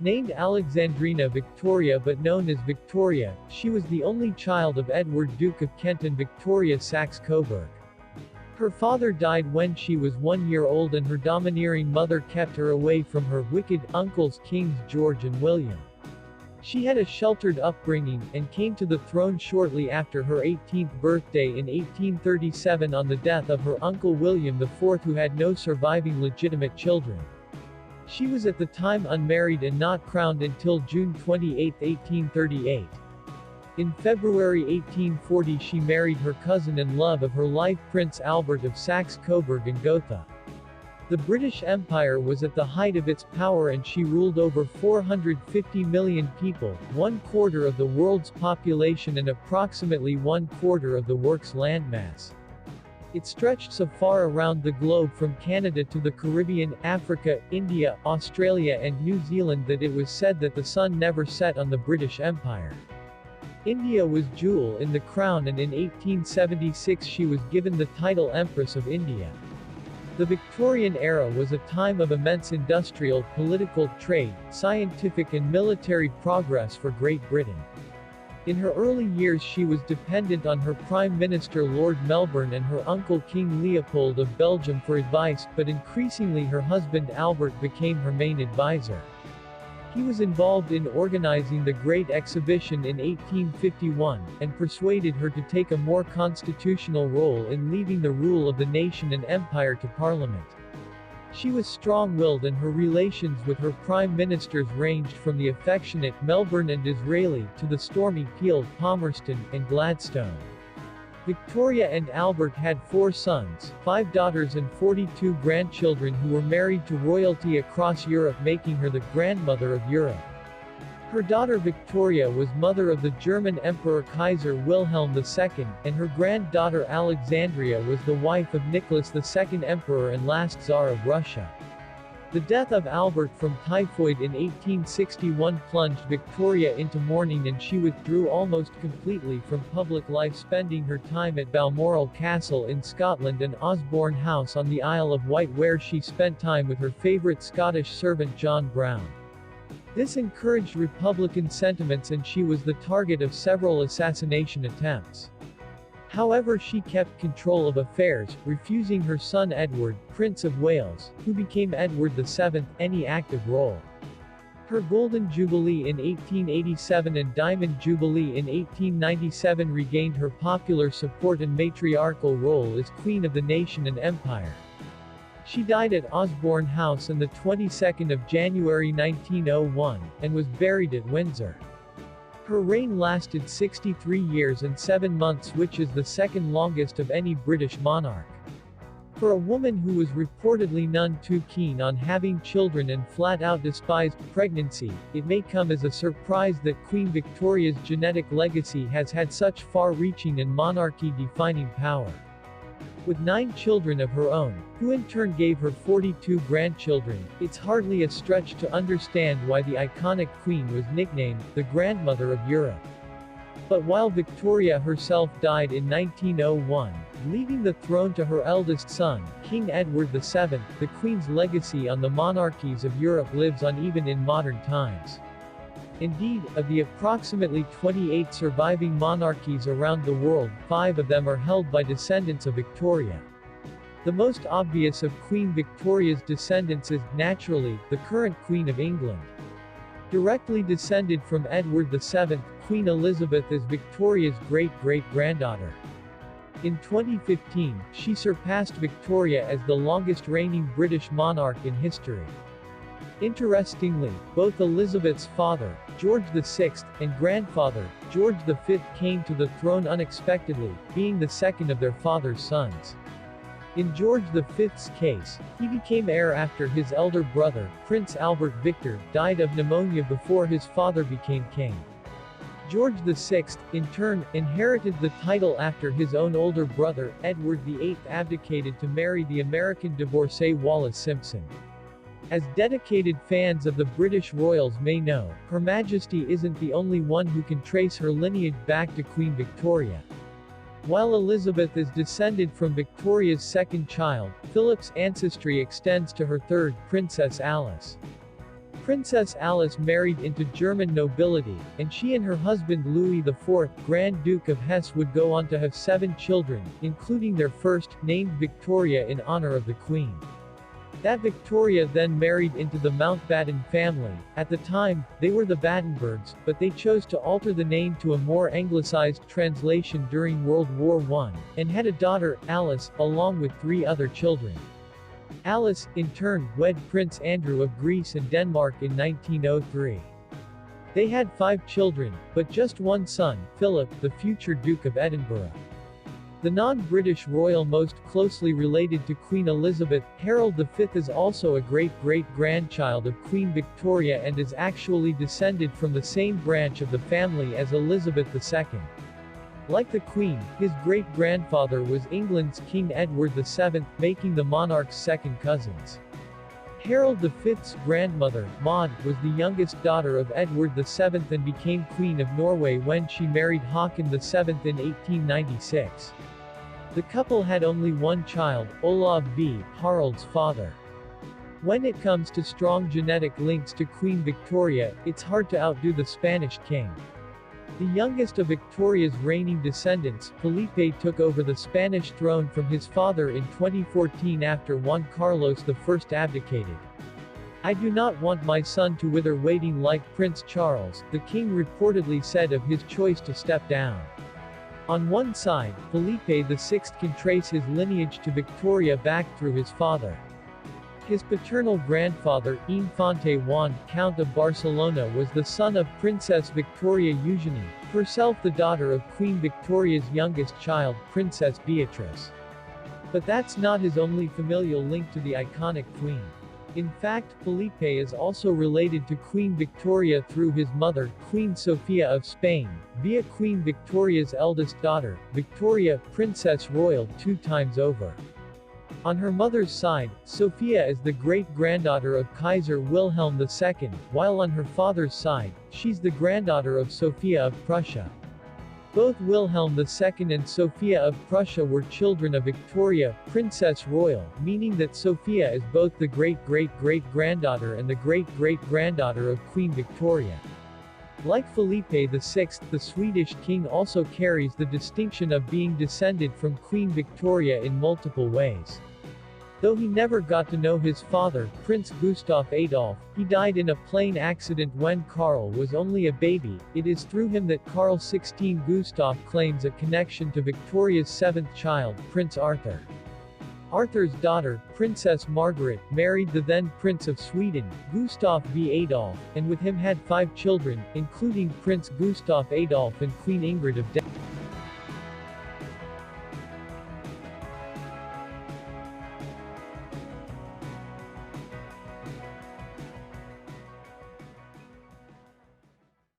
Named Alexandrina Victoria but known as Victoria, she was the only child of Edward, Duke of Kent and Victoria Saxe-Coburg. Her father died when she was 1 year old and her domineering mother kept her away from her wicked uncles Kings George and William. She had a sheltered upbringing, and came to the throne shortly after her 18th birthday in 1837 on the death of her uncle William IV, who had no surviving legitimate children. She was at the time unmarried and not crowned until June 28, 1838. In February 1840 she married her cousin and love of her life Prince Albert of Saxe-Coburg and Gotha. The British Empire was at the height of its power and she ruled over 450 million people, 1/4 of the world's population and approximately 1/4 of the world's landmass. It stretched so far around the globe from Canada to the Caribbean, Africa, India, Australia and New Zealand that it was said that the sun never set on the British Empire. India was jewel in the crown and in 1876 she was given the title Empress of India. The Victorian era was a time of immense industrial, political, trade, scientific and military progress for Great Britain. In her early years she was dependent on her Prime Minister Lord Melbourne and her uncle King Leopold of Belgium for advice, but increasingly her husband Albert became her main advisor. He was involved in organizing the Great Exhibition in 1851, and persuaded her to take a more constitutional role in leaving the rule of the nation and empire to Parliament. She was strong-willed and her relations with her prime ministers ranged from the affectionate Melbourne and Disraeli to the stormy Peel, Palmerston, and Gladstone. Victoria and Albert had 4 sons, 5 daughters and 42 grandchildren who were married to royalty across Europe, making her the grandmother of Europe. Her daughter Victoria was mother of the German Emperor Kaiser Wilhelm II, and her granddaughter Alexandria was the wife of Nicholas II Emperor and last Tsar of Russia. The death of Albert from typhoid in 1861 plunged Victoria into mourning and she withdrew almost completely from public life, spending her time at Balmoral Castle in Scotland and Osborne House on the Isle of Wight, where she spent time with her favourite Scottish servant John Brown. This encouraged Republican sentiments and she was the target of several assassination attempts. However, she kept control of affairs, refusing her son Edward, Prince of Wales, who became Edward VII, any active role. Her Golden Jubilee in 1887 and Diamond Jubilee in 1897 regained her popular support and matriarchal role as Queen of the Nation and Empire. She died at Osborne House on the 22nd of January 1901, and was buried at Windsor. Her reign lasted 63 years and 7 months, which is the second longest of any British monarch. For a woman who was reportedly none too keen on having children and flat-out despised pregnancy, it may come as a surprise that Queen Victoria's genetic legacy has had such far-reaching and monarchy-defining power. With 9 children of her own, who in turn gave her 42 grandchildren, it's hardly a stretch to understand why the iconic queen was nicknamed the Grandmother of Europe. But while Victoria herself died in 1901, leaving the throne to her eldest son, King Edward VII, the Queen's legacy on the monarchies of Europe lives on even in modern times. Indeed, of the approximately 28 surviving monarchies around the world, 5 of them are held by descendants of Victoria. The most obvious of Queen Victoria's descendants is, naturally, the current Queen of England. Directly descended from Edward VII, Queen Elizabeth is Victoria's great-great-granddaughter. In 2015, she surpassed Victoria as the longest reigning British monarch in history. Interestingly, both Elizabeth's father, George VI, and grandfather, George V, came to the throne unexpectedly, being the second of their father's sons. In George V's case, he became heir after his elder brother, Prince Albert Victor, died of pneumonia before his father became king. George VI, in turn, inherited the title after his own older brother, Edward VIII, abdicated to marry the American divorcee Wallis Simpson. As dedicated fans of the British royals may know, Her Majesty isn't the only one who can trace her lineage back to Queen Victoria. While Elizabeth is descended from Victoria's second child, Philip's ancestry extends to her third, Princess Alice. Princess Alice married into German nobility, and she and her husband Louis IV, Grand Duke of Hesse, would go on to have 7 children, including their first, named Victoria in honor of the Queen. That Victoria then married into the Mountbatten family. At the time, they were the Battenbergs, but they chose to alter the name to a more anglicized translation during World War I, and had a daughter, Alice, along with 3 other children. Alice, in turn, wed Prince Andrew of Greece and Denmark in 1903. They had 5 children, but just one son, Philip, the future Duke of Edinburgh. The non-British royal most closely related to Queen Elizabeth, Harold V, is also a great-great-grandchild of Queen Victoria and is actually descended from the same branch of the family as Elizabeth II. Like the Queen, his great-grandfather was England's King Edward VII, making the monarch's second cousins. Harold V's grandmother, Maud, was the youngest daughter of Edward VII and became Queen of Norway when she married Haakon VII in 1896. The couple had only one child, Olav V, Harald's father. When it comes to strong genetic links to Queen Victoria, it's hard to outdo the Spanish king. The youngest of Victoria's reigning descendants, Felipe, took over the Spanish throne from his father in 2014 after Juan Carlos I abdicated. "I do not want my son to wither waiting like Prince Charles," the king reportedly said of his choice to step down. On one side, Felipe VI can trace his lineage to Victoria back through his father. His paternal grandfather, Infante Juan, Count of Barcelona, was the son of Princess Victoria Eugenie, herself the daughter of Queen Victoria's youngest child, Princess Beatrice. But that's not his only familial link to the iconic queen. In fact, Felipe is also related to Queen Victoria through his mother, Queen Sofia of Spain, via Queen Victoria's eldest daughter, Victoria, Princess Royal, 2 times over. On her mother's side, Sophia is the great-granddaughter of Kaiser Wilhelm II, while on her father's side, she's the granddaughter of Sophia of Prussia. Both Wilhelm II and Sophia of Prussia were children of Victoria, Princess Royal, meaning that Sophia is both the great-great-great-granddaughter and the great-great-granddaughter of Queen Victoria. Like Felipe VI, the Swedish king also carries the distinction of being descended from Queen Victoria in multiple ways. Though he never got to know his father, Prince Gustav Adolf, he died in a plane accident when Karl was only a baby. It is through him that Karl XVI Gustav claims a connection to Victoria's 7th child, Prince Arthur. Arthur's daughter, Princess Margaret, married the then Prince of Sweden, Gustav V. Adolf, and with him had 5 children, including Prince Gustav Adolf and Queen Ingrid of Denmark.